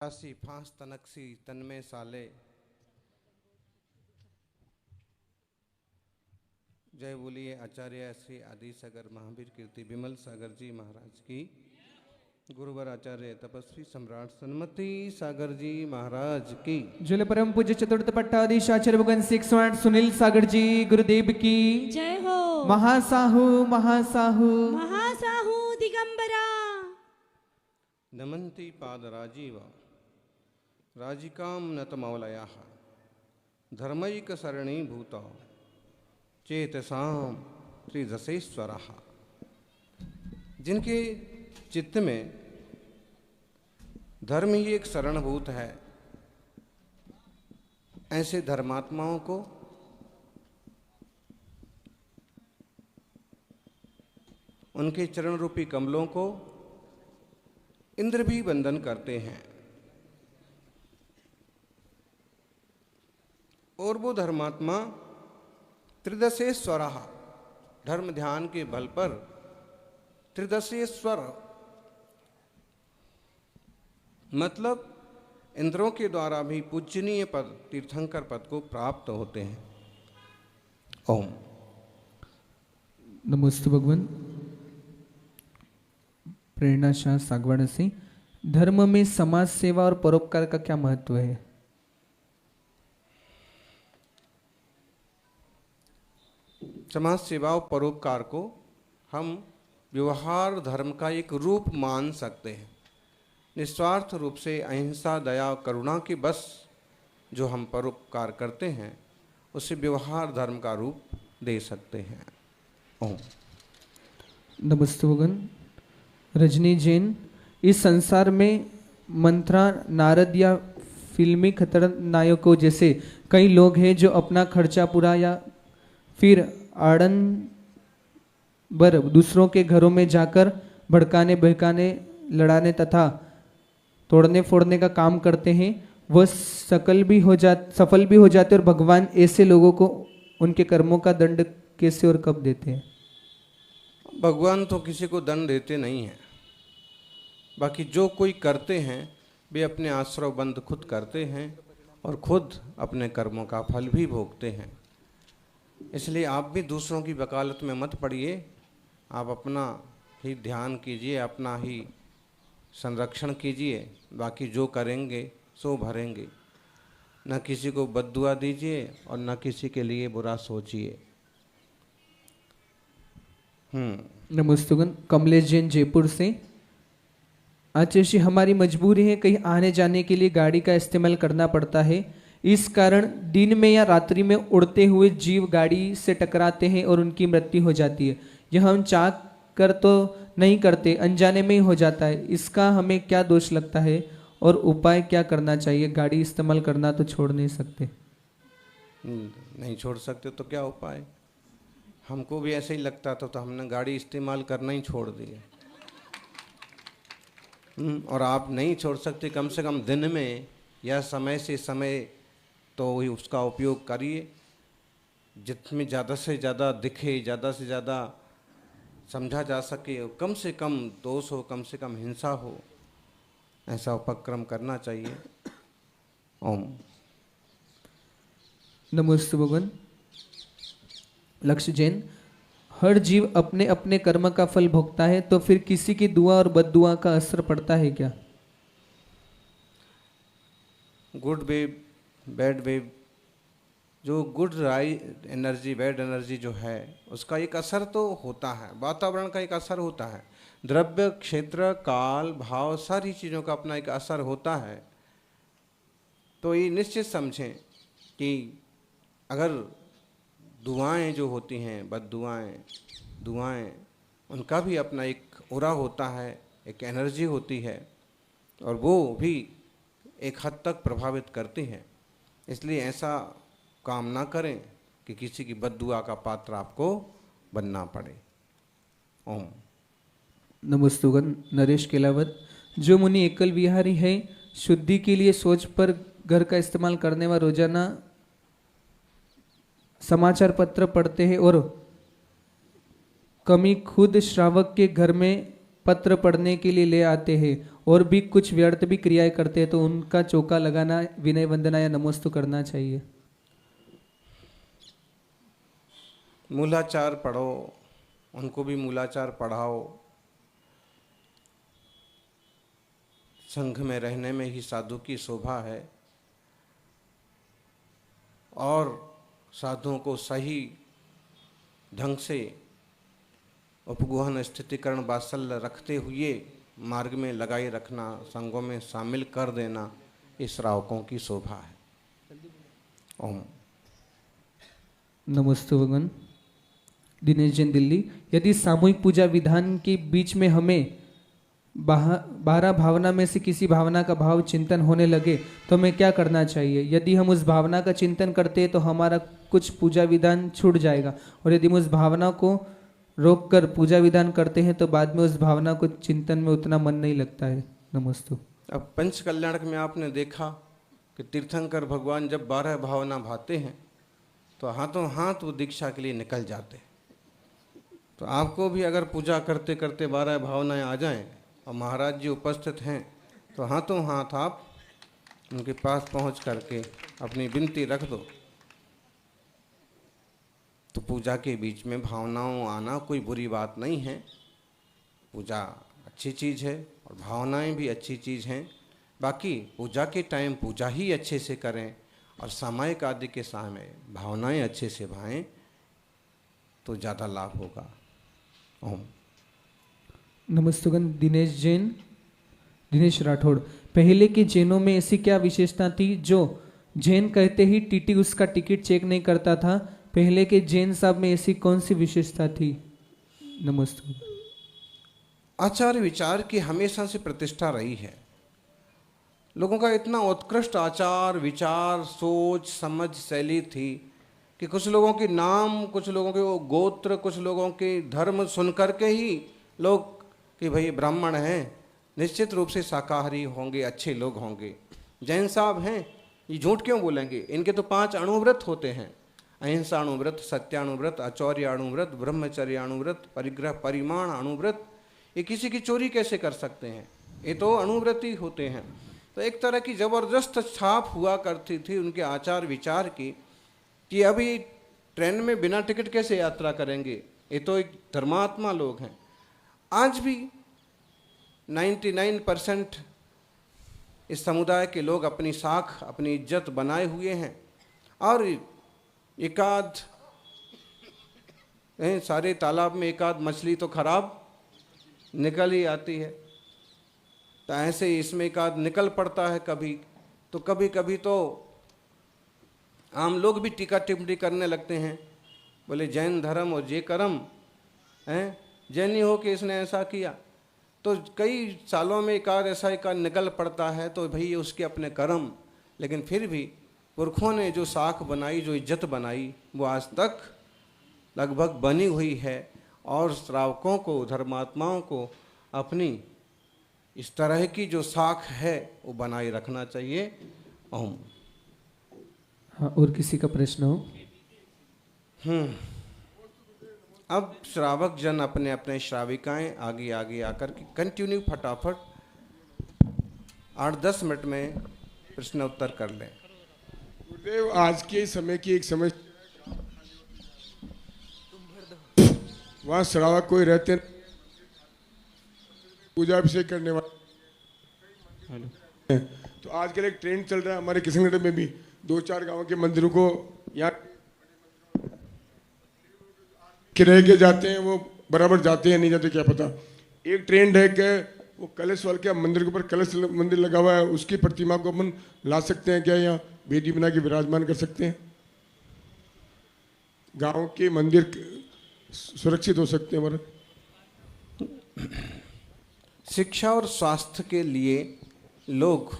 फांसी फांस तनकसी तन्मय साले। जय बोलिए आचार्य श्री आदि सागर महावीर कीर्ति विमल सागर जी महाराज की। गुरुवर आचार्य तपस्वी सम्राट सन्मति सागर जी महाराज की। जुल परम पूज्य चतुर्थ पट्टाधीश आचार्य भगवान 608 सुनील सागर जी गुरुदेव की जय हो। महासाहू महासाहू महासाहू दिगंबरा नमन्ति पादराजीव राजिकां नतमौलयाः धर्मैक सरणी भूत चेतसां त्रिदशेश्वरः। जिनके चित्त में धर्म ही एक शरणभूत है, ऐसे धर्मात्माओं को उनके चरण रूपी कमलों को इंद्र भी वंदन करते हैं। और वो धर्मात्मा त्रिदशेश्वर धर्म ध्यान के बल पर त्रिदशेश्वर मतलब इंद्रों के द्वारा भी पूजनीय पद तीर्थंकर पद को प्राप्त होते हैं। ओम नमोस्तु भगवान। प्रेरणा शाह सागवाड़ा से धर्म में समाज सेवा और परोपकार का क्या महत्व है? समाज सेवा और परोपकार को हम व्यवहार धर्म का एक रूप मान सकते हैं। निस्वार्थ रूप से अहिंसा दया करुणा के बस जो हम परोपकार करते हैं उसे व्यवहार धर्म का रूप दे सकते हैं। ओम नमस्ते भगवान। रजनी जैन, इस संसार में मंत्रा नारद या फिल्मी खतरनायकों जैसे कई लोग हैं जो अपना खर्चा पूरा या फिर आड़म्बर दूसरों के घरों में जाकर भड़काने बहकाने लड़ाने तथा तोड़ने फोड़ने का काम करते हैं। वह सफल भी हो जाते और भगवान ऐसे लोगों को उनके कर्मों का दंड कैसे और कब देते हैं? भगवान तो किसी को दंड देते नहीं हैं, बाकी जो कोई करते हैं वे अपने आश्रव बंद खुद करते हैं और खुद अपने कर्मों का फल भी भोगते हैं। इसलिए आप भी दूसरों की वकालत में मत पड़िए, आप अपना ही ध्यान कीजिए, अपना ही संरक्षण कीजिए। बाकी जो करेंगे सो भरेंगे। न किसी को बद्दुआ दीजिए और न किसी के लिए बुरा सोचिए। नमस्ते। कमलेश जैन जयपुर से, आचार्य जी हमारी मजबूरी है, कहीं आने जाने के लिए गाड़ी का इस्तेमाल करना पड़ता है। इस कारण दिन में या रात्रि में उड़ते हुए जीव गाड़ी से टकराते हैं और उनकी मृत्यु हो जाती है। यह हम चाह कर तो नहीं करते, अनजाने में ही हो जाता है। इसका हमें क्या दोष लगता है और उपाय क्या करना चाहिए? गाड़ी इस्तेमाल करना तो छोड़ नहीं सकते। नहीं छोड़ सकते तो क्या उपाय? हमको भी ऐसे ही लगता था तो हमने गाड़ी इस्तेमाल करना ही छोड़ दिया। और आप नहीं छोड़ सकते, कम से कम दिन में या समय से समय तो ही उसका उपयोग करिए। जितने ज़्यादा से ज़्यादा दिखे, ज़्यादा से ज़्यादा समझा जा सके, कम से कम दोष हो, कम से कम हिंसा हो, ऐसा उपक्रम करना चाहिए। ओम नमस्ते भगवान। लक्ष्य जैन, हर जीव अपने अपने कर्म का फल भोगता है, तो फिर किसी की दुआ और बद्दुआ का असर पड़ता है क्या? गुड वेव बैड वेव, जो गुड एनर्जी बैड एनर्जी जो है उसका एक असर तो होता है, वातावरण का एक असर होता है। द्रव्य क्षेत्र काल भाव सारी चीज़ों का अपना एक असर होता है। तो ये निश्चित समझें कि अगर दुआएं जो होती हैं, बद्दुआएं दुआएं, उनका भी अपना एक ऑरा होता है, एक एनर्जी होती है और वो भी एक हद तक प्रभावित करती हैं। इसलिए ऐसा काम ना करें कि किसी की बद्दुआ का पात्र आपको बनना पड़े। ओम नमस्ते भगवान। नरेश केलावत, जो मुनि एकल विहारी है, शुद्धि के लिए सोच पर घर का इस्तेमाल करने व रोजाना समाचार पत्र पढ़ते हैं और कमी खुद श्रावक के घर में पत्र पढ़ने के लिए ले आते हैं और भी कुछ व्यर्थ भी क्रियाएं करते हैं तो उनका चौका लगाना, विनय वंदना या नमोस्तु करना चाहिए। मूलाचार पढ़ो, उनको भी मूलाचार पढ़ाओ। संघ में रहने में ही साधु की शोभा है, और साधुओं को सही ढंग से उपगुहन स्थितिकरण वात्सल्य रखते हुए मार्ग में लगाए रखना, संघों में शामिल कर देना, इस श्रावकों की शोभा है। ओम। नमस्ते भगवान। दिनेश जैन, दिल्ली। यदि सामूहिक पूजा विधान के बीच में हमें 12 भावना में से किसी भावना का भाव चिंतन होने लगे तो हमें क्या करना चाहिए? यदि हम उस भावना का चिंतन करते हैं तो हमारा कुछ पूजा विधान छूट जाएगा, और यदि हम उस भावना को रोक कर पूजा विधान करते हैं तो बाद में उस भावना को चिंतन में उतना मन नहीं लगता है। नमस्ते। अब पंच कल्याणक में आपने देखा कि तीर्थंकर भगवान जब 12 भावना भाते हैं तो हाथों हाथ वो दीक्षा के लिए निकल जाते हैं। तो आपको भी अगर पूजा करते करते 12 भावनाएं आ जाएं और महाराज जी उपस्थित हैं तो हाथों हाथ आप उनके पास पहुंच करके अपनी विनती रख दो, तो पूजा के बीच में भावनाओं आना कोई बुरी बात नहीं है। पूजा अच्छी चीज़ है और भावनाएं भी अच्छी चीज़ हैं। बाकी पूजा के टाइम पूजा ही अच्छे से करें और सामायिक आदि के समय भावनाएं अच्छे से भाएं तो ज़्यादा लाभ होगा। ओम। नमस्तुगन दिनेश जैन, दिनेश राठौड़। पहले के जैनों में ऐसी क्या विशेषता थी जो जैन कहते ही टीटी उसका टिकट चेक नहीं करता था? पहले के जैन साहब में ऐसी कौन सी विशेषता थी? नमस्ते। आचार विचार की हमेशा से प्रतिष्ठा रही है। लोगों का इतना उत्कृष्ट आचार विचार सोच समझ शैली थी कि कुछ लोगों के नाम, कुछ लोगों के वो गोत्र, कुछ लोगों के धर्म सुन करके ही लोग कि भाई ब्राह्मण हैं, निश्चित रूप से शाकाहारी होंगे, अच्छे लोग होंगे। जैन साहब हैं, ये झूठ क्यों बोलेंगे? इनके तो 5 अणुव्रत होते हैं, अहिंसा अणुव्रत, सत्याणुव्रत, आचौर्य अणुव्रत, ब्रह्मचर्य अणुव्रत, परिग्रह परिमाण अणुव्रत। ये किसी की चोरी कैसे कर सकते हैं? ये तो अणुव्रत ही होते हैं। तो एक तरह की ज़बरदस्त छाप हुआ करती थी उनके आचार विचार की कि अभी ट्रेन में बिना टिकट कैसे यात्रा करेंगे? ये तो एक धर्मात्मा लोग हैं। आज भी 99% इस समुदाय के लोग अपनी साख, अपनी इज्जत बनाए हुए हैं, और एकाध सारे तालाब में एकाध मछली तो खराब निकल ही आती है। तो ऐसे ही इसमें एकाध निकल पड़ता है कभी, तो कभी कभी तो आम लोग भी टीका टिप्पणी करने लगते हैं, बोले जैन धर्म और जे कर्म हैं, जैनी हो कि इसने ऐसा किया। तो कई सालों में एकाध ऐसा एकाध निकल पड़ता है तो भाई उसके अपने कर्म, लेकिन फिर भी पुरखों ने जो साख बनाई, जो इज्जत बनाई, वो आज तक लगभग बनी हुई है। और श्रावकों को, धर्मात्माओं को अपनी इस तरह की जो साख है वो बनाए रखना चाहिए। ओम। हाँ, और किसी का प्रश्न हो? अब श्रावक जन अपने अपने श्राविकाएं आगे आगे आकर के कंटिन्यू फटाफट 8-10 मिनट में प्रश्न उत्तर कर लें। गुरुदेव, आज के समय की एक समस्या, वहाँ श्रावक कोई रहते पूजा अभिषेक करने वाले, तो आजकल एक ट्रेंड चल रहा है हमारे किशनगढ़ में भी, 2-4 गांव के मंदिरों को यहाँ किराए के जाते हैं, वो बराबर जाते हैं नहीं जाते क्या पता। एक ट्रेंड है कि वो कलश वाल के मंदिर के ऊपर कलश मंदिर लगा हुआ है, उसकी प्रतिमा को अपन ला सकते हैं क्या? यहाँ वेदी बना के विराजमान कर सकते हैं? गांव के मंदिर सुरक्षित हो सकते हैं हमारे। शिक्षा और स्वास्थ्य के लिए लोग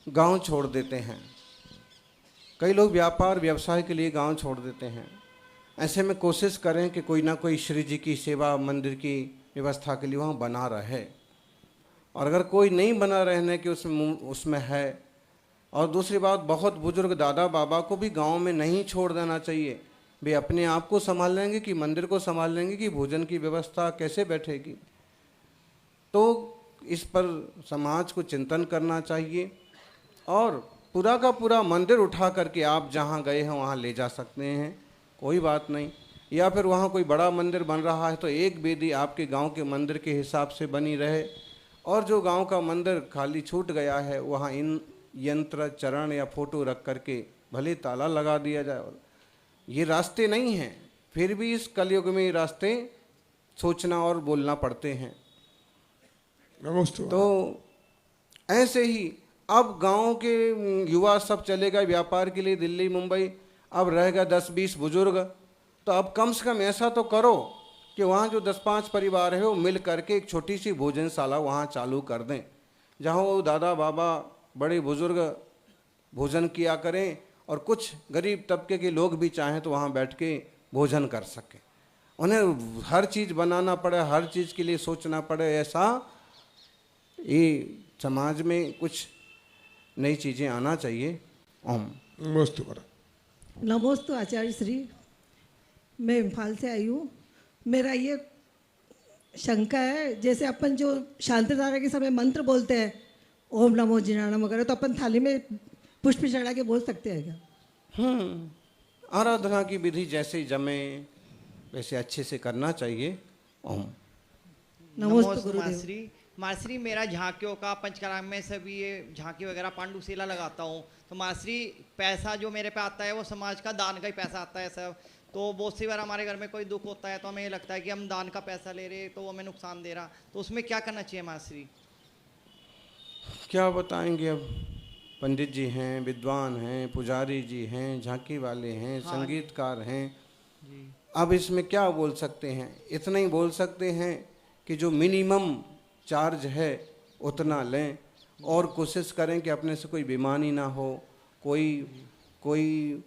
गांव छोड़ देते हैं, कई लोग व्यापार व्यवसाय के लिए गांव छोड़ देते हैं। ऐसे में कोशिश करें कि कोई ना कोई श्री जी की सेवा, मंदिर की व्यवस्था के लिए वहाँ बना रहे, और अगर कोई नहीं बना रहने के उसमें है। और दूसरी बात, बहुत बुजुर्ग दादा बाबा को भी गांव में नहीं छोड़ देना चाहिए। वे अपने आप को संभाल लेंगे कि मंदिर को संभाल लेंगे कि भोजन की व्यवस्था कैसे बैठेगी। तो इस पर समाज को चिंतन करना चाहिए और पूरा का पूरा मंदिर उठा करके आप जहाँ गए हैं वहाँ ले जा सकते हैं, कोई बात नहीं। या फिर वहाँ कोई बड़ा मंदिर बन रहा है तो एक वेदी आपके गांव के मंदिर के हिसाब से बनी रहे, और जो गांव का मंदिर खाली छूट गया है वहाँ इन यंत्र चरण या फोटो रख करके भले ताला लगा दिया जाए। ये रास्ते नहीं हैं, फिर भी इस कलयुग में ये रास्ते सोचना और बोलना पड़ते हैं। नमस्ते। तो ऐसे ही अब गांव के युवा सब चले गए व्यापार के लिए दिल्ली मुंबई, अब रहेगा 10-20 बुजुर्ग। तो अब कम से कम ऐसा तो करो कि वहाँ जो 10-5 परिवार है वो मिल करके एक छोटी सी भोजनशाला वहाँ चालू कर दें, जहाँ वो दादा बाबा बड़े बुजुर्ग भोजन किया करें और कुछ गरीब तबके के लोग भी चाहें तो वहाँ बैठ के भोजन कर सकें। उन्हें हर चीज़ बनाना पड़े, हर चीज़ के लिए सोचना पड़े, ऐसा ये समाज में कुछ नई चीज़ें आना चाहिए। ओम नमस्ते। नमोस्तु आचार्य श्री, मैं इम्फाल से आई हूँ। मेरा ये शंका है, जैसे अपन जो शांति धारा के समय मंत्र बोलते हैं ओम नमो जिनाणम वगैरह, तो अपन थाली में पुष्प चढ़ा के बोल सकते हैं क्या? आराधना की विधि जैसे जमे वैसे अच्छे से करना चाहिए। ओम नमोस्तु गुरुदेव। माश्री मेरा झांकियों का पंचकर्म में सभी ये झांकी वगैरह पांडुशिला लगाता हूँ, तो माश्री पैसा जो मेरे पे आता है वो समाज का दान का ही पैसा आता है सब। तो बहुत सी बार हमारे घर में कोई दुख होता है तो हमें ये लगता है कि हम दान का पैसा ले रहे तो वो हमें नुकसान दे रहा, तो उसमें क्या करना चाहिए माश्री? क्या बताएंगे, अब पंडित जी हैं, विद्वान हैं, पुजारी जी हैं, झांकी वाले हैं, संगीतकार हैं, अब इसमें क्या बोल सकते हैं? इतना ही बोल सकते हैं कि जो मिनिमम चार्ज है उतना लें और कोशिश करें कि अपने से कोई बेईमानी ना हो, कोई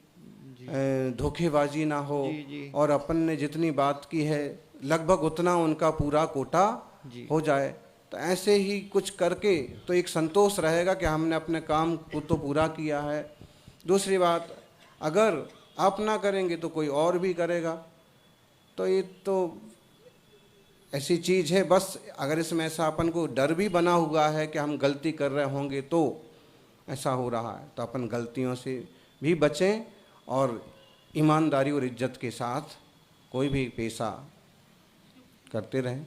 धोखेबाजी ना हो, और अपन ने जितनी बात की है लगभग उतना उनका पूरा कोटा हो जाए। तो ऐसे ही कुछ करके तो एक संतोष रहेगा कि हमने अपने काम को तो पूरा किया है। दूसरी बात, अगर आप ना करेंगे तो कोई और भी करेगा, तो ये तो ऐसी चीज़ है। बस अगर इसमें ऐसा अपन को डर भी बना हुआ है कि हम गलती कर रहे होंगे तो ऐसा हो रहा है, तो अपन गलतियों से भी बचें और ईमानदारी और इज्जत के साथ कोई भी पेशा करते रहें।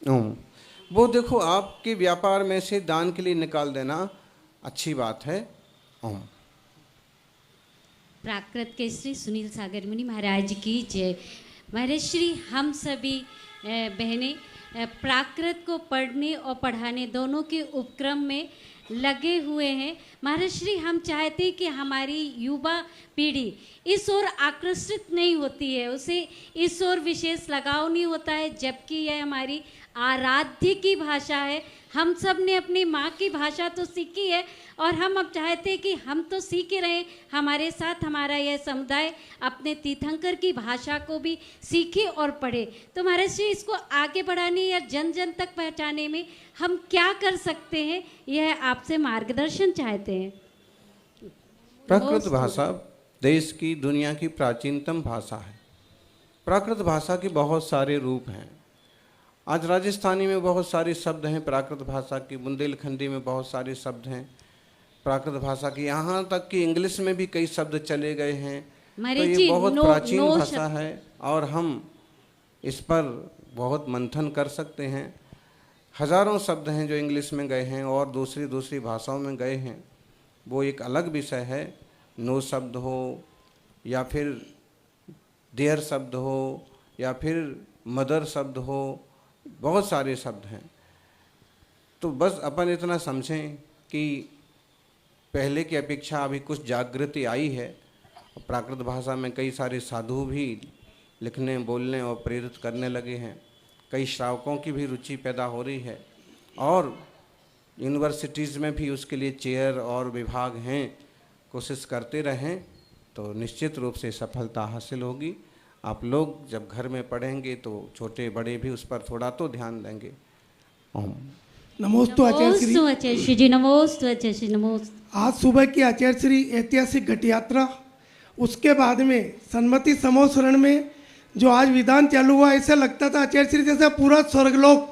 ओम वो देखो, आपके व्यापार में से दान के लिए निकाल देना अच्छी बात है। ओम प्राकृत के श्री सुनील सागर मुनि महाराज की जय। महाराज श्री, हम सभी बहनें प्राकृत को पढ़ने और पढ़ाने दोनों के उपक्रम में लगे हुए हैं। महाराज श्री, हम चाहते हैं कि हमारी युवा पीढ़ी इस ओर आकर्षित नहीं होती है, उसे इस ओर विशेष लगाव नहीं होता है, जबकि यह हमारी आराध्य की भाषा है। हम सब ने अपनी माँ की भाषा तो सीखी है और हम अब चाहते हैं कि हम तो सीखे रहें, हमारे साथ हमारा यह समुदाय अपने तीर्थंकर की भाषा को भी सीखे और पढ़े। तो महाराज जी, इसको आगे बढ़ाने या जन जन तक पहुँचाने में हम क्या कर सकते हैं, यह आपसे मार्गदर्शन चाहते हैं। प्राकृत भाषा देश की दुनिया की प्राचीनतम भाषा है। प्राकृत भाषा के बहुत सारे रूप हैं। आज राजस्थानी में बहुत सारे शब्द हैं प्राकृत भाषा की, बुंदेलखंडी में बहुत सारे शब्द हैं प्राकृत भाषा की, यहाँ तक कि इंग्लिश में भी कई शब्द चले गए हैं। तो ये बहुत प्राचीन भाषा है और हम इस पर बहुत मंथन कर सकते हैं। हजारों शब्द हैं जो इंग्लिश में गए हैं और दूसरी भाषाओं में गए हैं, वो एक अलग विषय है। नो शब्द हो या फिर देयर शब्द हो या फिर मदर शब्द हो, बहुत सारे शब्द हैं। तो बस अपन इतना समझें कि पहले की अपेक्षा अभी कुछ जागृति आई है। प्राकृत भाषा में कई सारे साधु भी लिखने, बोलने और प्रेरित करने लगे हैं। कई श्रावकों की भी रुचि पैदा हो रही है और यूनिवर्सिटीज़ में भी उसके लिए चेयर और विभाग हैं। कोशिश करते रहें तो निश्चित रूप से सफलता हासिल होगी। आप लोग जब घर में पढ़ेंगे तो छोटे बड़े भी उस पर थोड़ा तो ध्यान देंगे। ओम नमोस्तु आचार्य श्री। नमोस्तु आचार्य श्री जी। नमोस्तु आचार्य श्री। नमोस्तु। आज सुबह की आचार्य श्री ऐतिहासिक घट यात्रा उसके बाद में सन्मति समोसरण में जो आज विधान चालू हुआ, ऐसा लगता था आचार्य श्री जैसा पूरा स्वर्गलोक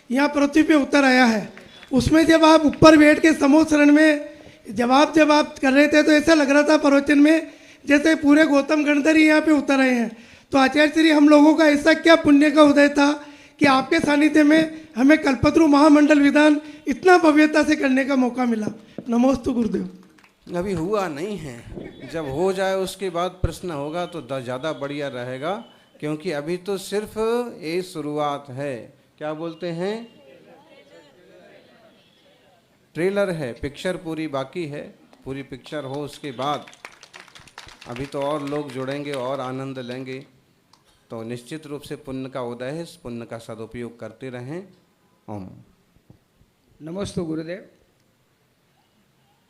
यहाँ पृथ्वी पे उतर आया है। उसमें जब आप ऊपर बैठ के समोसरण में जब आप कर रहे थे तो ऐसा लग रहा था प्रवचन में जैसे पूरे गौतम गणधर ही यहाँ पे उतर आए हैं। तो आचार्य श्री हम लोगों का ऐसा क्या पुण्य का उदय था कि आपके सानिध्य में हमें कल्पतरु महामंडल विधान इतना भव्यता से करने का मौका मिला। नमोस्तु गुरुदेव। अभी हुआ नहीं है, जब हो जाए उसके बाद प्रश्न होगा तो ज़्यादा बढ़िया रहेगा, क्योंकि अभी तो सिर्फ ये शुरुआत है। क्या बोलते हैं, ट्रेलर है, पिक्चर पूरी बाकी है। पूरी पिक्चर हो उसके बाद अभी तो और लोग जुड़ेंगे और आनंद लेंगे। तो निश्चित रूप से पुण्य का उदय है, इस पुण्य का सदुपयोग करते रहें। ओम। नमोस्तु गुरुदेव।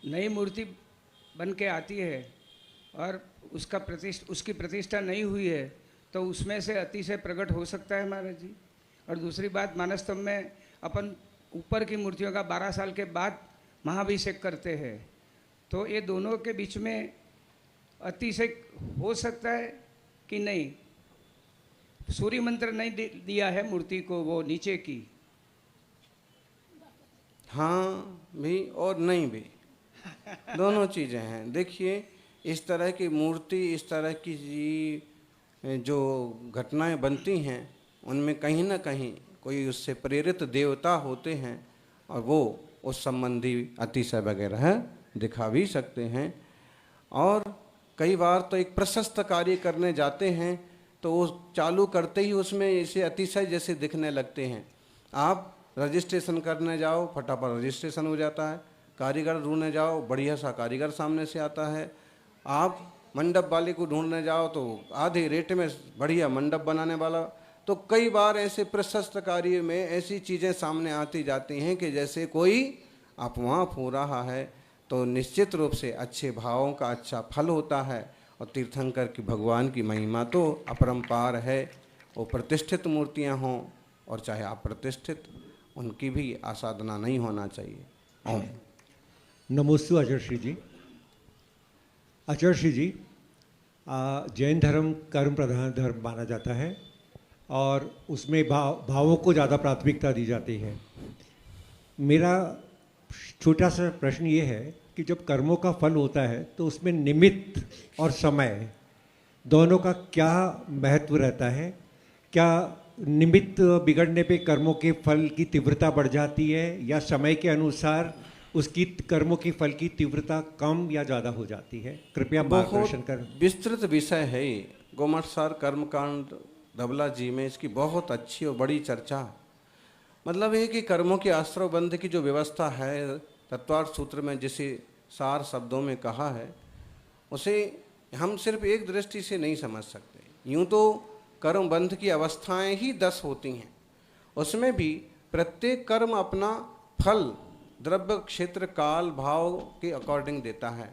नई मूर्ति बन के आती है और उसकी प्रतिष्ठा नहीं हुई है तो उसमें से अतिशय प्रकट हो सकता है महाराज जी। और दूसरी बात, मानस्तंभ में अपन ऊपर की मूर्तियों का 12 साल के बाद महाभिषेक करते हैं, तो ये दोनों के बीच में अतिशय हो सकता है कि नहीं? सूर्य मंत्र नहीं दिया है मूर्ति को, वो नीचे की। हाँ भी और नहीं भी, दोनों चीज़ें हैं। देखिए, इस तरह की मूर्ति, इस तरह की जो घटनाएं बनती हैं, उनमें कहीं ना कहीं कोई उससे प्रेरित देवता होते हैं और वो उस संबंधी अतिशय वगैरह दिखा भी सकते हैं। और कई बार तो एक प्रशस्त कार्य करने जाते हैं तो वो चालू करते ही उसमें ऐसे अतिशय जैसे दिखने लगते हैं। आप रजिस्ट्रेशन करने जाओ, फटाफट रजिस्ट्रेशन हो जाता है। कारीगर ढूंढने जाओ, बढ़िया सा कारीगर सामने से आता है। आप मंडप वाले को ढूंढने जाओ तो आधे रेट में बढ़िया मंडप बनाने वाला। तो कई बार ऐसे प्रशस्त कार्य में ऐसी चीज़ें सामने आती जाती हैं कि जैसे कोई अपवाह हो रहा है। तो निश्चित रूप से अच्छे भावों का अच्छा फल होता है। और तीर्थंकर की भगवान की महिमा तो अपरंपार है। वो प्रतिष्ठित मूर्तियां हों और चाहे अप्रतिष्ठित, उनकी भी आसाधना नहीं होना चाहिए। ओम। नमोस्तु आचार्य श्री जी। आचार्य श्री जी, जैन धर्म कर्म प्रधान धर्म माना जाता है और उसमें भावों को ज़्यादा प्राथमिकता दी जाती है। मेरा छोटा सा प्रश्न ये है कि जब कर्मों का फल होता है तो उसमें निमित्त और समय दोनों का क्या महत्व रहता है? क्या निमित्त बिगड़ने पे कर्मों के फल की तीव्रता बढ़ जाती है या समय के अनुसार उसकी कर्मों की फल की तीव्रता कम या ज़्यादा हो जाती है? कृपया मार्गदर्शन करें। विस्तृत विषय है ये। गोमठसार कर्मकांड धबला जी में इसकी बहुत अच्छी और बड़ी चर्चा। मतलब है कि कर्मों के आश्रय बंध की जो व्यवस्था है, तत्वार्थ सूत्र में जिसे सार शब्दों में कहा है, उसे हम सिर्फ एक दृष्टि से नहीं समझ सकते। यूँ तो कर्म बंध की अवस्थाएं ही 10 होती हैं, उसमें भी प्रत्येक कर्म अपना फल द्रव्य क्षेत्र काल भाव के अकॉर्डिंग देता है।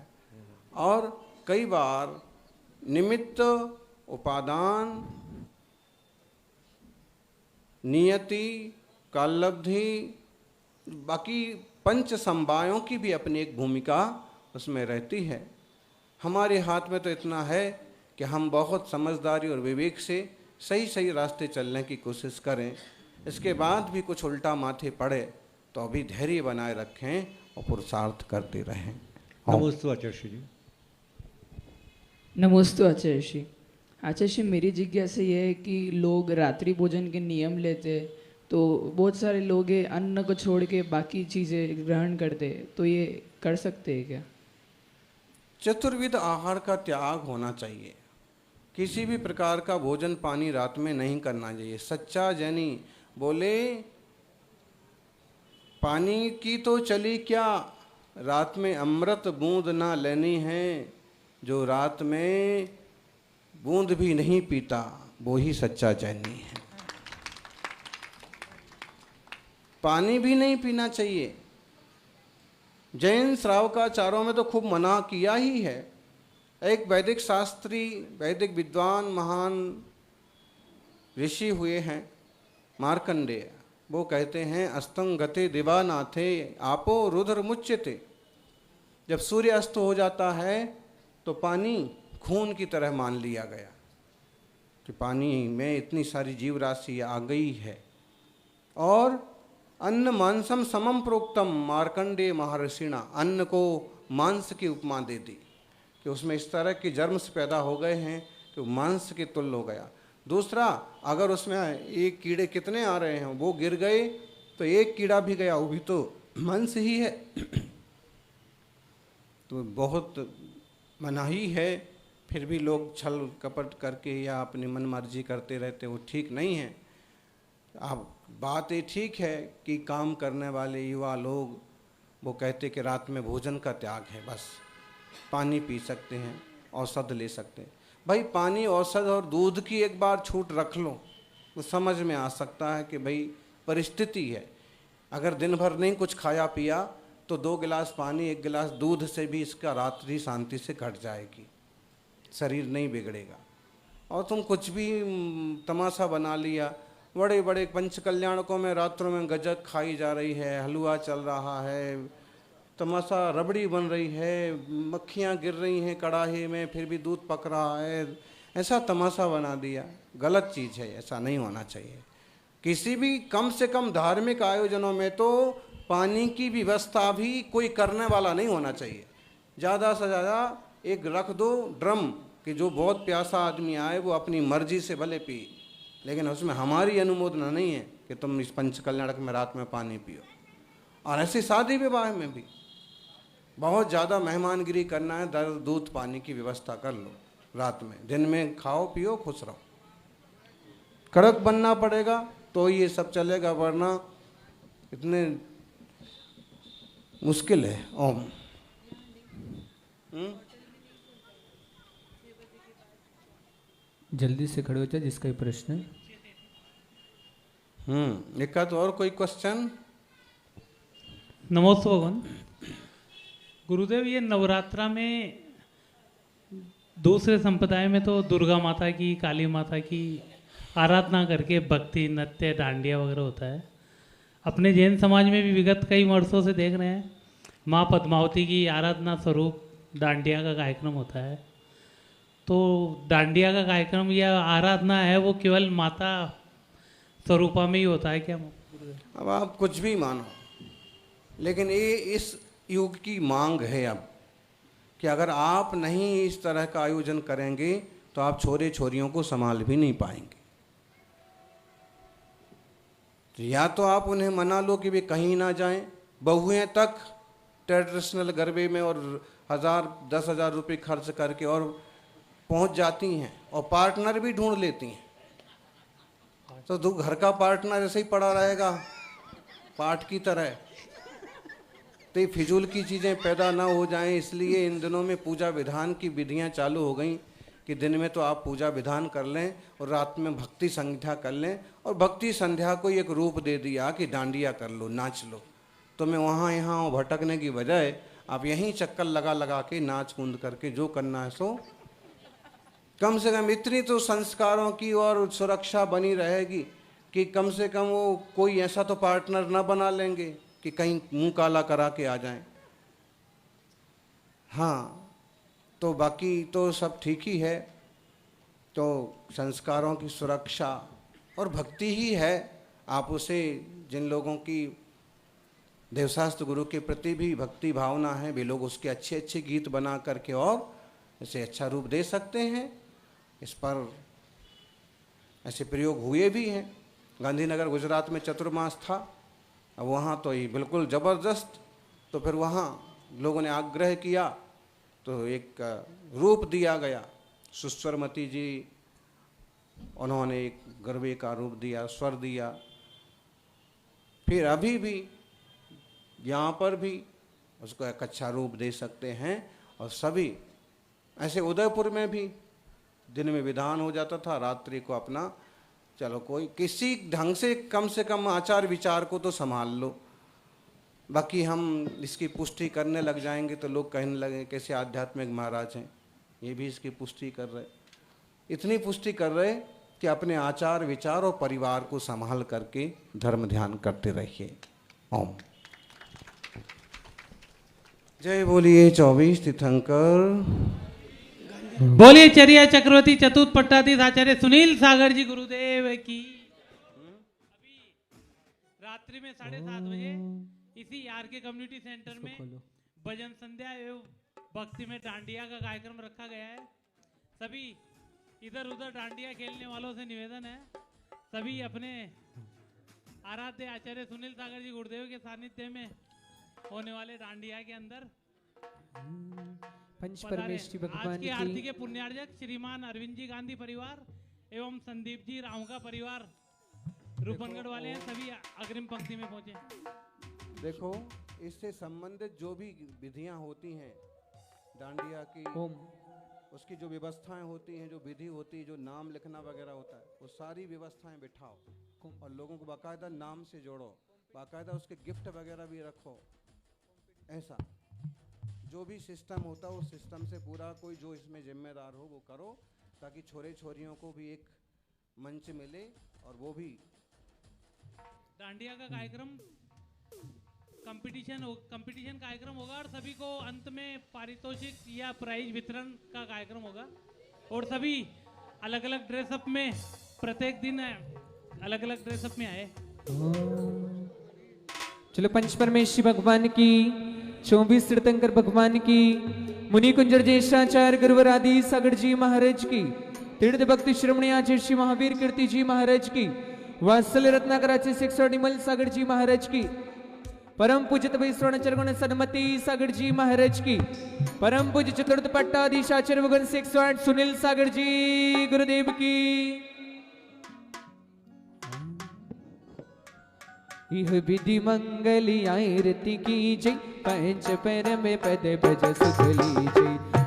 और कई बार निमित्त, उपादान, नियति, काललब्धि, बाकी पंच संवायों की भी अपनी एक भूमिका उसमें रहती है। हमारे हाथ में तो इतना है कि हम बहुत समझदारी और विवेक से सही सही रास्ते चलने की कोशिश करें। इसके बाद भी कुछ उल्टा माथे पड़े तो अभी धैर्य बनाए रखें और पुरुषार्थ करते रहें। नमोस्तु आचार्य श्री जी। नमोस्तु आचार्य श्री। आचार्य श्री, मेरी जिज्ञासा ये है कि लोग रात्रि भोजन के नियम लेते, तो बहुत सारे लोग अन्न को छोड़ के बाकी चीज़ें ग्रहण करते, तो ये कर सकते हैं क्या? चतुर्विध आहार का त्याग होना चाहिए। किसी भी प्रकार का भोजन पानी रात में नहीं करना चाहिए। सच्चा जैनी बोले, पानी की तो चली क्या, रात में अमृत बूंद ना लेनी है। जो रात में बूंद भी नहीं पीता वो ही सच्चा जैनी है। पानी भी नहीं पीना चाहिए। जैन श्रावकाचार्यों में तो खूब मना किया ही है। एक वैदिक शास्त्री, वैदिक विद्वान, महान ऋषि हुए हैं मार्कंडेय। वो कहते हैं, अस्तंग गते दिवानाथे आपो रुद्र मुच्यते। जब सूर्य अस्त हो जाता है तो पानी खून की तरह मान लिया गया कि पानी में इतनी सारी जीव राशि आ गई है। और अन्न मांसम समम प्रोक्तम मार्कंडेय महर्षिणा, अन्न को मांस की उपमा दे दी कि उसमें इस तरह के जर्म्स पैदा हो गए हैं कि मांस के तुल्य हो गया। दूसरा, अगर उसमें एक कीड़े कितने आ रहे हैं वो गिर गए तो एक कीड़ा भी गया, वो भी तो मांस ही है। तो बहुत मनाही है, फिर भी लोग छल कपट करके या अपनी मन मर्जी करते रहते, वो ठीक नहीं है। अब बात ये ठीक है कि काम करने वाले युवा लोग वो कहते कि रात में भोजन का त्याग है, बस पानी पी सकते हैं, औषध ले सकते हैं। भाई पानी, औषध और दूध की एक बार छूट रख लो तो समझ में आ सकता है कि भाई परिस्थिति है। अगर दिन भर नहीं कुछ खाया पिया तो 2 गिलास पानी 1 गिलास दूध से भी इसका रात्रि शांति से कट जाएगी, शरीर नहीं बिगड़ेगा। और तुम कुछ भी तमाशा बना लिया, बड़े बड़े पंच कल्याणकों में रात्रों में गजक खाई जा रही है, हलवा चल रहा है, तमाशा रबड़ी बन रही है, मक्खियाँ गिर रही हैं कड़ाही में, फिर भी दूध पक रहा है, ऐसा तमाशा बना दिया। गलत चीज़ है, ऐसा नहीं होना चाहिए। किसी भी कम से कम धार्मिक आयोजनों में तो पानी की व्यवस्था भी कोई करने वाला नहीं होना चाहिए। ज़्यादा से ज़्यादा एक रख दो ड्रम कि जो बहुत प्यासा आदमी आए वो अपनी मर्जी से भले पी, लेकिन उसमें हमारी अनुमोदना नहीं है कि तुम इस पंच कल्याणक में रात में पानी पियो। और ऐसे शादी विवाह में भी बहुत ज़्यादा मेहमानगिरी करना है, दूध पानी की व्यवस्था कर लो रात में, दिन में खाओ पियो खुश रहो। कड़क बनना पड़ेगा तो ये सब चलेगा, वरना इतने मुश्किल है। ओम। जल्दी से खड़े हो जाए जिसका ही प्रश्न है। एक का तो और कोई क्वेश्चन? नमोस्तु भगवान। गुरुदेव, ये नवरात्रा में दूसरे संप्रदाय में तो दुर्गा माता की, काली माता की आराधना करके भक्ति नृत्य डांडिया वगैरह होता है। अपने जैन समाज में भी विगत कई वर्षों से देख रहे हैं माँ पद्मावती की आराधना स्वरूप डांडिया का कार्यक्रम होता है। तो डांडिया का कार्यक्रम या आराधना है वो केवल माता स्वरूपा में ही होता है क्या? अब आप कुछ भी मानो, लेकिन ये इस युग की मांग है अब कि अगर आप नहीं इस तरह का आयोजन करेंगे तो आप छोरे छोरियों को संभाल भी नहीं पाएंगे। तो या तो आप उन्हें मना लो कि वे कहीं ना जाएं, बहुएं तक ट्रेडिशनल गरबे में और 1000-10,000 रुपये खर्च करके और पहुंच जाती हैं और पार्टनर भी ढूंढ लेती हैं। तो तू घर का पार्टनर ऐसे ही पड़ा रहेगा पाठ की तरह। तो ये फिजूल की चीज़ें पैदा ना हो जाएं, इसलिए इन दिनों में पूजा विधान की विधियां चालू हो गई कि दिन में तो आप पूजा विधान कर लें और रात में भक्ति संध्या कर लें। और भक्ति संध्या को एक रूप दे दिया कि डांडिया कर लो, नाच लो। तो मैं वहाँ यहाँ भटकने की बजाय आप यहीं चक्कर लगा लगा के नाच कूद करके जो करना है सो, कम से कम इतनी तो संस्कारों की और सुरक्षा बनी रहेगी कि कम से कम वो कोई ऐसा तो पार्टनर ना बना लेंगे कि कहीं मुंह काला करा के आ जाएं। हाँ, तो बाकी तो सब ठीक ही है। तो संस्कारों की सुरक्षा और भक्ति ही है। आप उसे, जिन लोगों की देवशास्त्र गुरु के प्रति भी भक्ति भावना है, वे लोग उसके अच्छे अच्छे गीत बना करके और इसे अच्छा रूप दे सकते हैं। इस पर ऐसे प्रयोग हुए भी हैं। गांधीनगर गुजरात में चतुर्मास था, अब वहाँ तो ये बिल्कुल ज़बरदस्त। तो फिर वहाँ लोगों ने आग्रह किया तो एक रूप दिया गया। सुस्वरमती जी, उन्होंने एक गरबे का रूप दिया, स्वर दिया। फिर अभी भी यहाँ पर भी उसको एक अच्छा रूप दे सकते हैं। और सभी ऐसे उदयपुर में भी दिन में विधान हो जाता था, रात्रि को अपना चलो कोई किसी ढंग से कम आचार विचार को तो संभाल लो। बाकी हम इसकी पुष्टि करने लग जाएंगे तो लोग कहने लगे कैसे आध्यात्मिक महाराज हैं, ये भी इसकी पुष्टि कर रहे। इतनी पुष्टि कर रहे कि अपने आचार विचार और परिवार को संभाल करके धर्म ध्यान करते रहिए। ओम। जय बोलिए 24 तीर्थंकर। बोलिए चर्या चक्रवर्ती चतुर्थ पट्टाधीश आचार्य सुनील सागर जी गुरुदेव की। अभी रात्रि में 7:30 बजे इसी आर के कम्युनिटी सेंटर में भजन संध्या एवं भक्ति में डांडिया का कार्यक्रम रखा गया है। सभी इधर उधर डांडिया खेलने वालों से निवेदन है, सभी अपने आराध्य आचार्य सुनील सागर जी गुरुदेव के सानिध्य में होने वाले डांडिया के अंदर पंच परमेश्वरी भगवान आज के आरती के पुण्यार्जक श्रीमान अरविंद जी गांधी परिवार एवं संदीप जी राव का परिवार रूपनगढ़ वाले हैं, सभी अग्रिम पंक्ति में पहुंचे। देखो, इससे संबंधित जो भी विधियां होती हैं डांडिया की, उसकी जो व्यवस्थाएं होती हैं, जो विधि होती है, जो नाम लिखना वगैरह होता है, वो सारी व्यवस्थाएं बिठाओ और लोगों को बाकायदा नाम से जोड़ो, बाकायदा उसके गिफ्ट वगैरह भी रखो। ऐसा जो भी सिस्टम होता है उस सिस्टम से पूरा कोई जो इसमें जिम्मेदार हो वो करो, ताकि छोरे छोरियों को भी एक मंच मिले और वो भी डांडिया का कार्यक्रम कंपटीशन कार्यक्रम होगा और सभी को अंत में पारितोषिक या प्राइज वितरण का कार्यक्रम होगा और सभी अलग अलग ड्रेसअप में प्रत्येक दिन अलग अलग ड्रेसअप में आए। चलो पंच परमेश्वरी भगवान की, 24 तीर्थंकर भगवान की, मुनि कुंजर ज्येष्ठाचार्य गुरुवर आदि सागर जी महाराज की, तीर्थ भक्ति श्रमणी आचार्य श्री महावीर कीर्ति जी महाराज की, वात्सल्य रत्नाकर आचार्य शिक्षामल सागर जी महाराज की, परम पूजित वैश्वर्ण चरगुण सन्मति सागर जी महाराज की, परम पूज्य चतुर्थ पट्टाधीश आचार्य भगवान 108 सुनील सागर जी गुरुदेव की। यह विधि मंगल आरती की जय, पंच पर में पद भज सुख लीजय।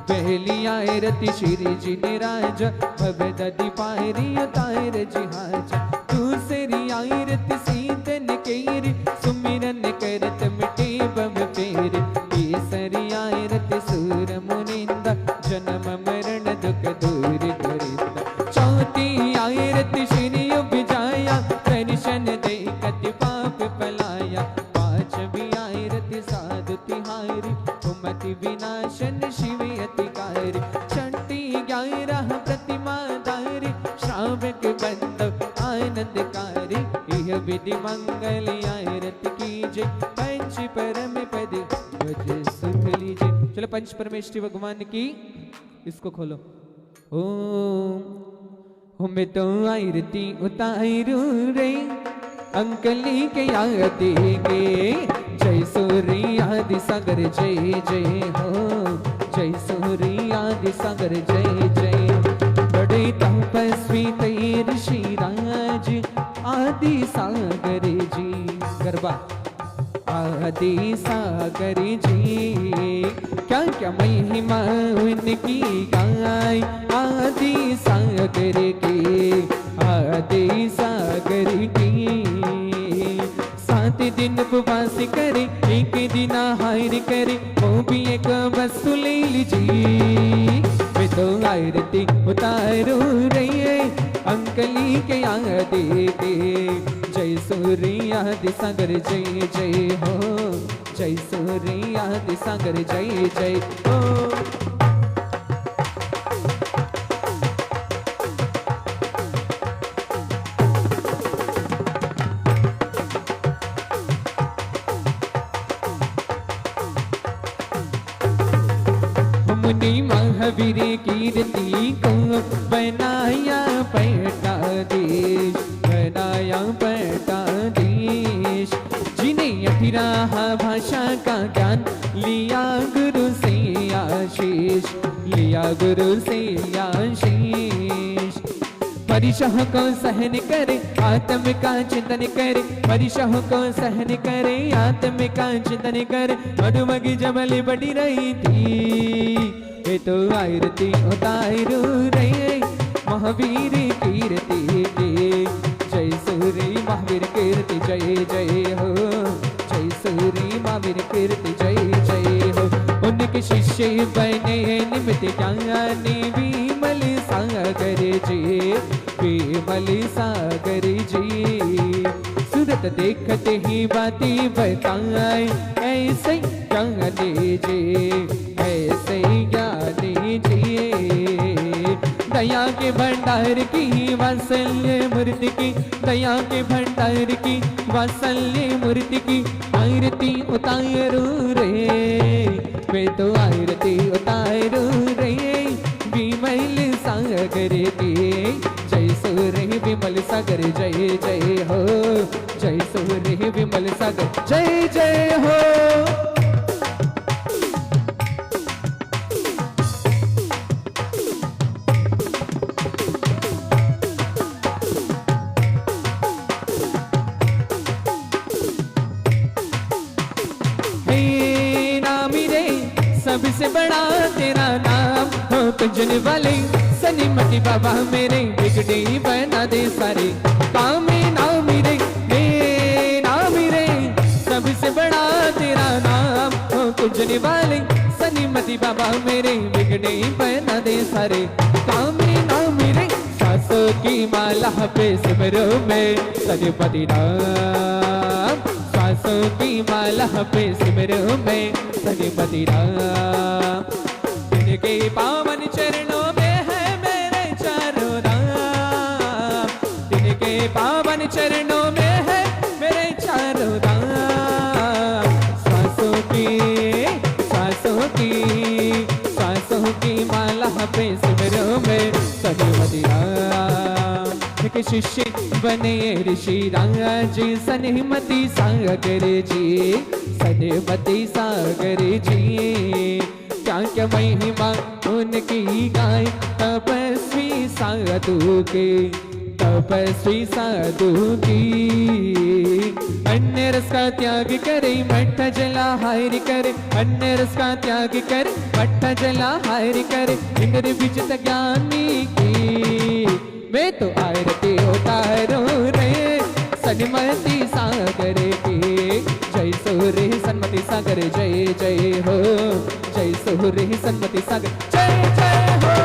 पहली आरती श्री जी ने राजा, भगदधि पारी उतार जिहाजा। दूसरी आरती सीतन केरी, सुमिरन करत मिटे बम पेर। तीसरी आरती सूर मुनिंदा, जन्म मरण दुख दूर करिंदा। चौथी आरती श्री उपजाया, दर्शन दे कति पाप पलाया। पांचवी आरती साधु तिहारी, कुमति विनाशन शिव अतिकारी। छठी 11 प्रतिमा धारी, श्रावक बंधव आनंदकारी। यह विधि मंगल आरती की जय, पंच परम पद भज सुख लीजय। चलो पंच परमेश्वरी भगवान की, इसको खोलो। ओम मैं तो आरती उतारू रे, अंकली के आरती के। जय सूर्य आदि सागर जय जय हो, जय सूर्य आदि सागर जय जय। बड़े तपस्वी ते ऋषि राज, आदि सागर जी। गरबा आदि सागर जी, क्या क्या महिमा उनकी गाय। आदि सागर की, आदि सागर की। 7 दिन उपवास करे, एक दिन आहार करे, वो भी एक वस्तु ले लीजिए। मैं तो आरती उतारू रही, अंकली के आदि के। जय सूर्य आदि सागर जय जय हो, जय सूर्य आदि सागर जय जय हो। मुनि महावीर कीर्ति को बनाया पट्टाधीश, बनाया पट्टाधीश। जिन्हें 18 भाषा का ज्ञान लिया गुरु से आशीष, लिया गुरु से आशीष। परिशह को सहन करे, आत्म का चिंतन करे। परिशह को सहन करे, आत्म का चिंतन करे। मधुमगी जबल बड़ी रही थी, ये तो आरती उतारू रही। महावीर कीर्ति के, जय सूर्य महावीर कीर्ति जय जय हो, जय सूर्य महावीर कीर्ति जय जय हो। उनके शिष्य बने निमित्त ज्ञानी विमल सागर जी, विमल सागर जी। सूरत देखते ही बातें बताए, ऐसे ज्ञानी जी, ऐसे ज्ञानी जी। दया के भंडार की वात्सल्य मूर्ति की, दया के भंडार की वात्सल्य मूर्ति की आरती उतारू रे, मैं तो आरती उतारू रे विमल सागर की। जय सूर्य विमल सागर जय जय हो, जय सूर्य विमल सागर जय जय हो। सबसे बड़ा तेरा नाम हो कुंजन वाले सनीमती बाबा मेरे बिगड़ी बना दे सारे काम नाम रे नाम रे। सबसे बड़ा तेरा नाम हो कुंजन वाले सनीमती बाबा मेरे बिगड़ी बना दे सारे काम नाम रे। सासों की माला पे सिमरो में सनीमती नाम, सासों की माला पे सिमरो में सनीमती राम। इनके पावन चरणों में है मेरे चारों धाम, इनके पावन चरणों में है मेरे चारों धाम। सांसों की माला पे सिमरों में सनीमती राम। एक शिष्य बने ऋषि राज सनीमती सागर जी, सनीमती सागर जी। क्या क्या महिमा उनकी गाय तपस्वी साधु के, तपस्वी साधु की। अन्य रस का त्याग करे मठ जला हार करे, अन्य रस का त्याग करे मठ जला हार करे इंद्र विजित ज्ञानी की। मैं तो आरती उतारू रे सनीमती सागर की। जय सूर्य सन्मति सागर जय जय हो, जय सूर्य सन्मति सागर जय जय हो।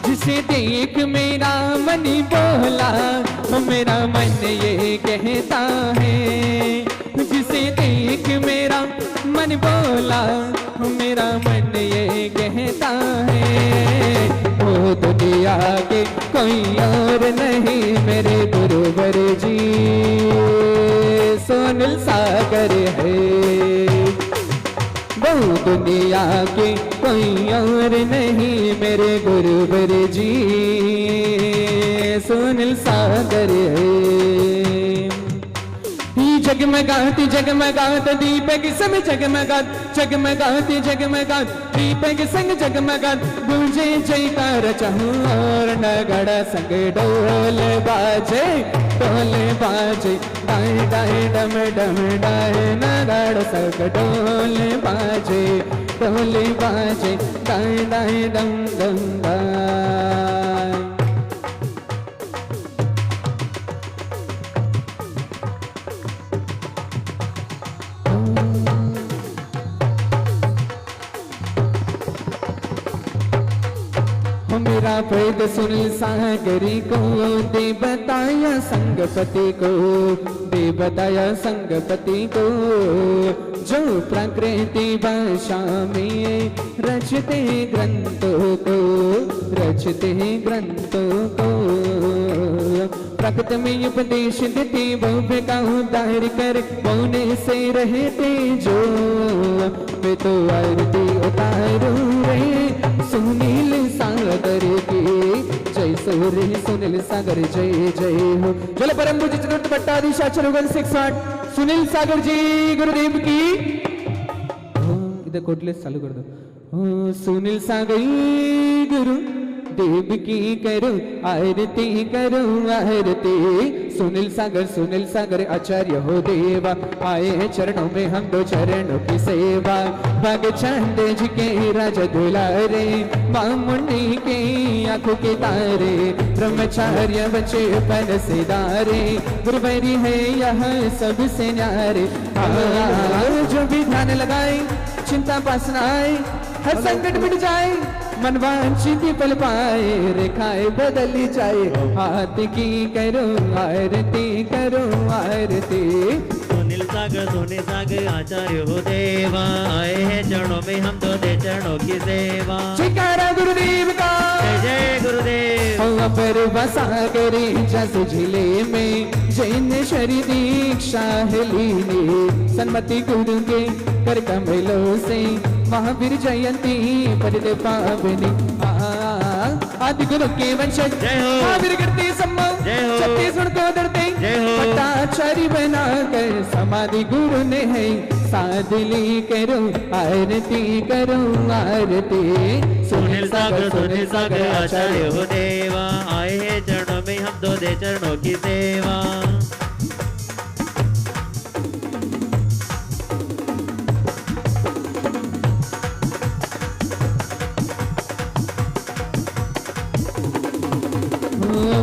जिसे देख मेरा मन बोला, मेरा मन ये कहता है। जिसे देख मेरा मन बोला, मेरा मन ये कहता है। वो दुनिया के कोई और नहीं मेरे गुरुवर जी सोनल सागर है। वो दुनिया के कोई और नहीं मेरे गुरुवर जी सोनल सागर है। जगमगाती जगमगात दीपक सम जगमगात, जगमगाती जगमगात दीपक संग जगमगात। गूंजे जयकार चाहूं और नगाड़ा संग ढोल बाजे, ढोल बाजे डाय डाय डम डम डाय नगाड़ा संग ढोल बाजे, ढोल बाजे डाय डाय डम डम डाय। मेरा भेद सुन सागरी को दे बताया संगपति को, दे बताया संगपति को। जो प्रकृति भाषा में रचते ग्रंथों को, रचते ग्रंथों को। प्रकृति में उपदेश देते वो का उद्धार कर, मौने से रहते जो। मैं तो आरती उतारू रे सुनील सागर की। जय सूर्य सुनील सागर जय जय हो। जल परम पूज्य चतुर्थ भट्टाधीश आचार्य 160 सुनील सागर जी गुरुदेव की। इधर कोटले चालू कर दो। सुनील सागर गुरु देव की करो आरती करो आरती। सुनील सागर आचार्य हो देवा, आए चरणों में हम दो चरणों की सेवा। भाग चंद जी के राजा दुलारे, मुन्नी के आंखों के तारे। ब्रह्मचार्य बचे पन सिदारे, गुरुवरी है यह सबसे न्यारे। जो भी ध्यान लगाए चिंता वासनाएं हर संकट मिट जाए, मन वांछित फल पाए, रेखाएं बदली जाए। हाथ की करो आरती, करो आरती। सुनील सागर आचार्य हो देवा, आए हैं चरणों में हम तो दे चरणों की सेवा। जयकारा गुरुदेव का, जय जय गुरुदेव। अपर सागरे जस झिले में जैनेश्वरी दीक्षा है लीने। सन्मति गुरु के कर कमलों से महावीर जयंती परित पावनी। आदि गुरु के वंशज महावीर करते सम्मान, छत्तीसगढ़ को धरते पट्टाचारी बनाकर समाधि गुरु ने है साध ली। करो आरती, करो आरती। सुनील सागर आचार्य हो देवा, आए हैं चरणों में हम तो दे चरणों की सेवा।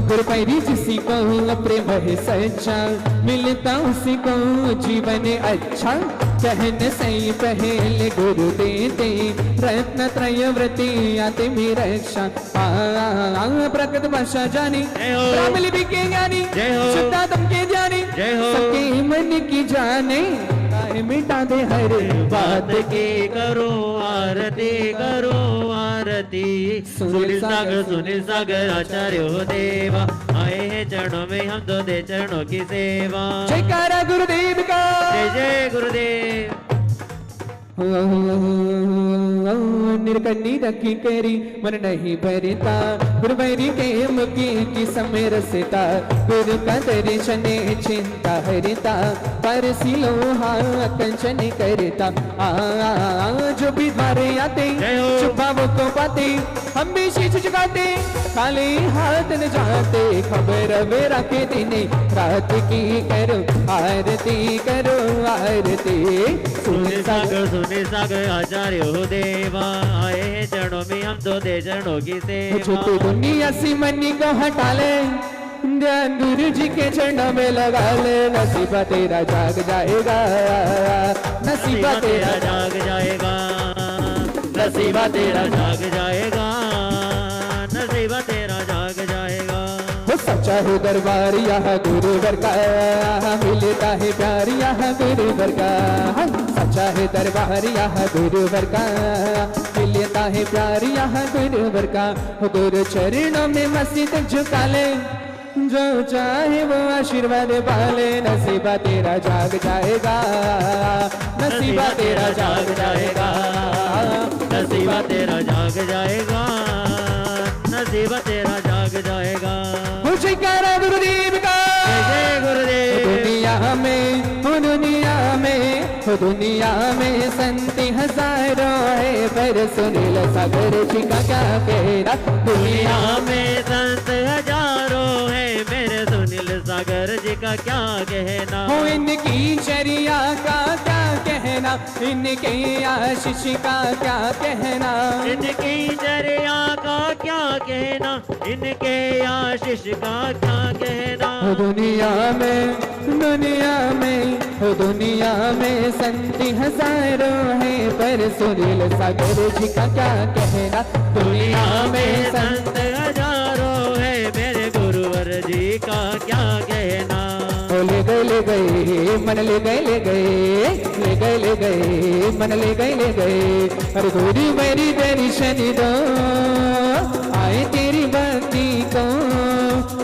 गुरु पैरी जिसी को प्रेम है सच्चा, मिलता उसी को जीवन अच्छा। कहने सही पहले गुरु देते, रत्न त्रय व्रति आते में रक्षा। प्रकृत भाषा जानी, ब्राह्मण लिपि के ज्ञानी, शुद्धात्म के ज्ञानी, सबके मन की जाने। मिटा दे हर बात की करो आरती, करो आरती। सुनील सागर आचार्य हो देवा, आए हैं चरणों में हम तो दे चरणों की सेवा। जयकारा गुरुदेव का, जय जय गुरुदेव। निर्कन्नी रखी करी मन नहीं भरता, गुरुवैरी के मुखी की समय रसता। गुरु का दर्शन चिंता हरता, परसी लोहा कंचन करता। जो भी द्वारे आते चुपावों को पाते, हम भी शीश झुकाते, खाली हाथ न जाते। खबर मेरा के दिन रात की करो आरती, करो आरती। सुनील सागर आचार्य हो देवा, आए हैं चरणों में हम तो दे चरणों की सेवा। छोटी दुनिया सी मनी को हटा ले, ध्यान गुरु जी के चरणों में लगा ले। नसीबा तेरा जाग जाएगा, नसीबा तेरा जाग जाएगा, नसीबा तेरा जाग जाएगा, नसीबा तेरा जाग जाएगा। सच्चा है दरबार यहाँ गुरुवर का, मिलता है प्यार यहाँ गुरुवर का। सच्चा है दरबार यहाँ गुरुवर का, मिलता है प्यार यहाँ गुरुवर का। गुरु चरणों में मस्जिद झुका ले, जो चाहे वो आशीर्वाद पाले। नसीबा तेरा जाग जाएगा, नसीबा तेरा जाग जाएगा, नसीबा तेरा जाग जाएगा, नसीबा तेरा जाग जाएगा। जयकारा गुरुदेव का, जय गुरुदेव। दुनिया में, दुनिया में, दुनिया में संत हजारों है, पर सुनील सागर जी का क्या कहना। दुनिया में संत हजारों है, मेरे सुनील सागर जी का क्या कहना। हो इनकी चर्या का क्या कहना, इनके आशीष का क्या कहना। इनकी चर्या का क्या कहना, इनके आशीष का क्या कहना। दुनिया में, दुनिया में, दुनिया में संत हजारों है, पर सुनील सागर जी का क्या कहना। दुनिया में संत हजारों है, मेरे गुरुवर जी का क्या कहना। ले गए मन ले गए, ले गए मन ले गए। अरे गुरु मेरी दर्शन दो, आए तेरी भक्ति को,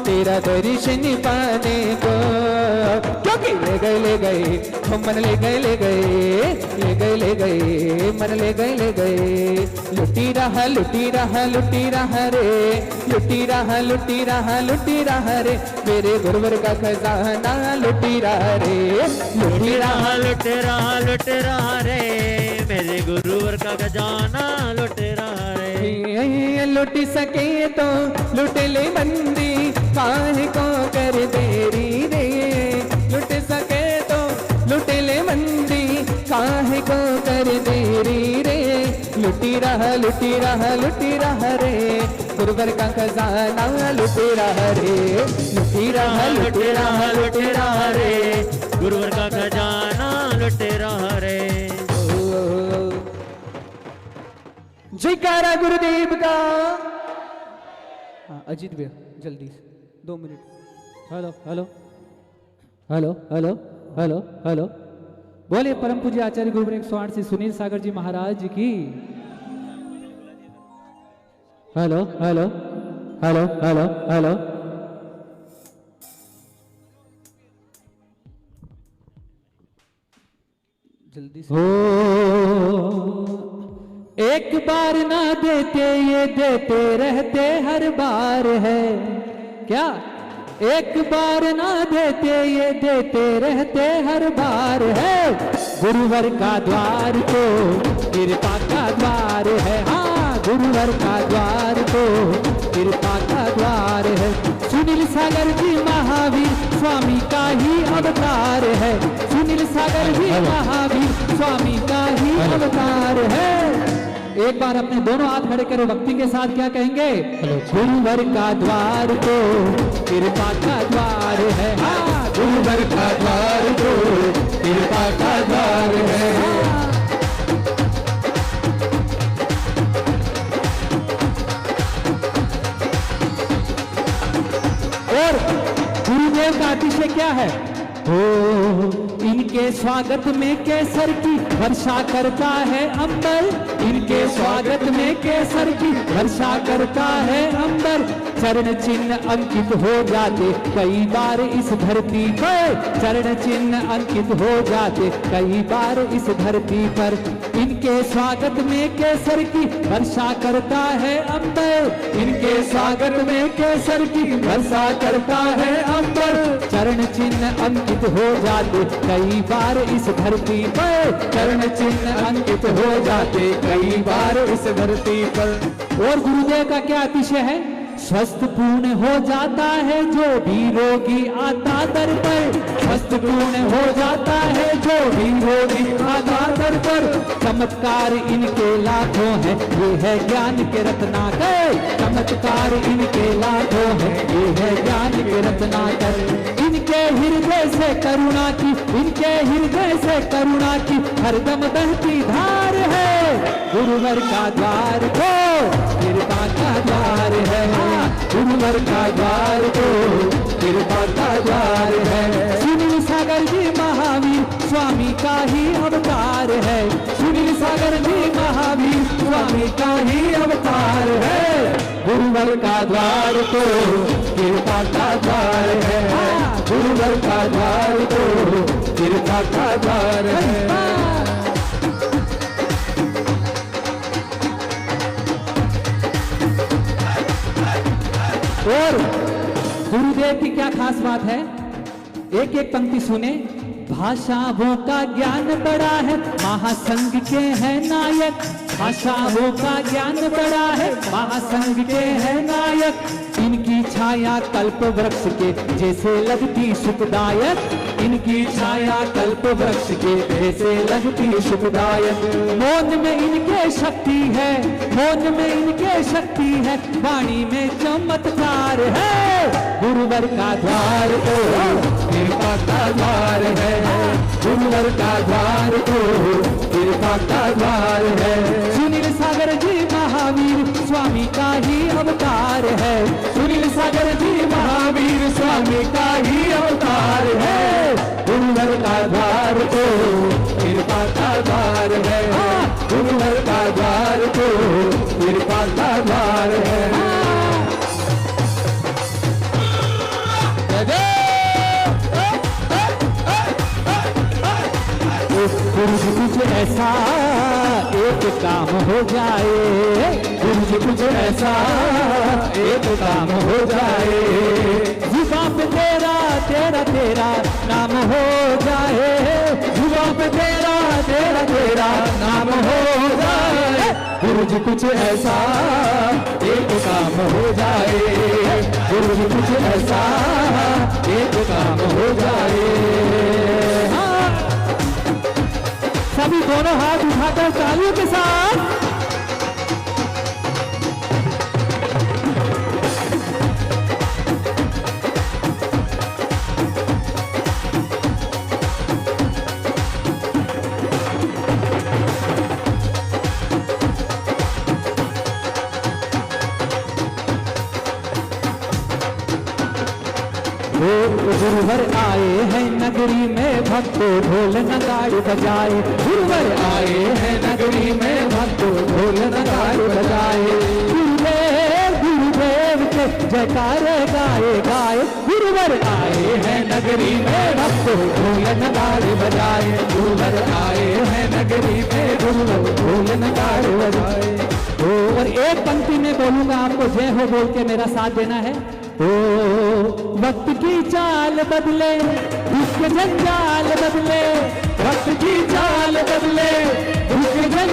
तेरा दर्शन पाने को। क्योंकि ले गए मन ले गए, ले गए मन ले गए। लुटी रहा रे, लुटी रहा रे, मेरे गुरुवर का खजाना लुटी रहा रे। लुट रहा रे, मेरे गुरुवर का खजाना लुट रहा रे। लुट सके तो लुट ले मंदी, काहे को कर देरी रे। लुट सके तो लुट ले मंदी, काहे को कर देरी रे। लुटी रहा रे, गुरुवर का खजाना लुटी रहा रे। लुटी रहा रे, गुरुवर का खजाना लुट रहा रे। जयकारा गुरुदेव का। हाँ अजीत भैया जल्दी से 2 minute. Hello hello hello hello hello hello बोले परम पूज्य आचार्य गुरुवर 108 से सुनील सागर जी महाराज की। Hello hello hello hello hello जल्दी से। एक बार ना देते ये देते रहते हर बार है क्या। एक बार ना देते ये देते रहते हर बार है। गुरुवर का द्वार तो कृपा का द्वार है। हाँ गुरुवर का द्वार तो कृपा का द्वार है। सुनील सागर जी महावीर स्वामी का ही अवतार है। सुनील सागर जी महावीर स्वामी का ही अवतार है। एक बार अपने दोनों हाथ खड़े करो भक्ति के साथ क्या कहेंगे। गुरुवर का द्वार तो कृपा का द्वार है। हाँ गुरुवर का द्वार तो कृपा का द्वार है। और गुरुदेव का अतिशय क्या है। ओ इनके स्वागत में केसर की वर्षा करता है अंबर। इनके स्वागत में केसर की वर्षा करता है अंबर। चरण चिन्ह अंकित हो जाते कई बार इस धरती पर। चरण चिन्ह अंकित हो जाते कई बार इस धरती पर। इनके स्वागत में केसर की वर्षा करता है अंबर। इनके स्वागत में केसर की वर्षा करता है अंबर। चरण चिन्ह अंकित हो जाते कई बार इस धरती पर। चरण चिन्ह अंकित हो जाते कई बार इस धरती पर। और गुरुदेव का क्या अतिशय है। स्वस्थ पूर्ण हो जाता है जो भी रोगी आता दर पर। स्वस्थ पूर्ण हो जाता है जो भी रोगी आता दर पर। चमत्कार इनके लाखों है ये है ज्ञान के रत्नाकर। चमत्कार इनके लाखों है ये है ज्ञान के रत्नाकर। इनके हृदय से करुणा की इनके हृदय से करुणा की हरदम बहती धार है। गुरुवर का द्वार तो कृपा का द्वार है। गुरुवर का द्वार तो कृपा का द्वार है। सुनील सागर जी महावीर स्वामी का ही अवतार है। सुनील सागर जी महावीर स्वामी का ही अवतार है। गुरुवर का द्वार तो कृपा का द्वार है। गुरुवर का द्वार तो कृपा का द्वार है। और गुरुदेव की क्या खास बात है। एक एक पंक्ति सुने। भाषाओं का ज्ञान बड़ा है महासंघ के है नायक। भाषाओं का ज्ञान बड़ा है महासंघ के है नायक। इनकी छाया कल्प वृक्ष के जैसे लगती सुखदायक। इनकी छाया कल्प वृक्ष के जैसे लगती सुखदायक। मौन में इनके शक्ति है मौन में इनके शक्ति है। वाणी में चमत्कार है। गुरुवर का द्वार तो कृपा का द्वार है। गुरुवर का द्वार तो कृपा का द्वार है। सुनील सागर जी महावीर स्वामी का ही अवतार है। सुनील सागर जी महावीर स्वामी का ही अवतार है। गुरुवर का द्वार तो कृपा का द्वार है। गुरुवर का द्वार तो कृपा का द्वार है। कुछ ऐसा एक काम हो जाए। कुछ ऐसा एक काम हो जाए। जुबां पे तेरा तेरा तेरा नाम हो जाए। जुबां पे तेरा तेरा तेरा नाम हो जाए। गुरुजी कुछ ऐसा एक काम हो जाए। गुरुजी कुछ ऐसा एक काम हो जाए। सभी दोनों हाथ उठाकर तालियों के साथ। गुरुवर आए हैं नगरी में भक्तों ढोल नगाड़े बजाए, गुरुवर आए हैं नगरी में भक्तों ढोल नगाड़े बजाए। गुरुदेव गुरुदेव के जयकारे गाए गाए, गुरुवर आए हैं नगरी में भक्तों ढोल नगाड़े बजाए, गुरुवर आए हैं नगरी में गुरुवर ढोल नगाड़े बजाए। और एक पंक्ति में बोलूंगा, आपको जय हो बोल के मेरा साथ देना है। ओ वक्त की चाल बदले, दुख जंजाल बदले, वक्त की चाल बदले, दुख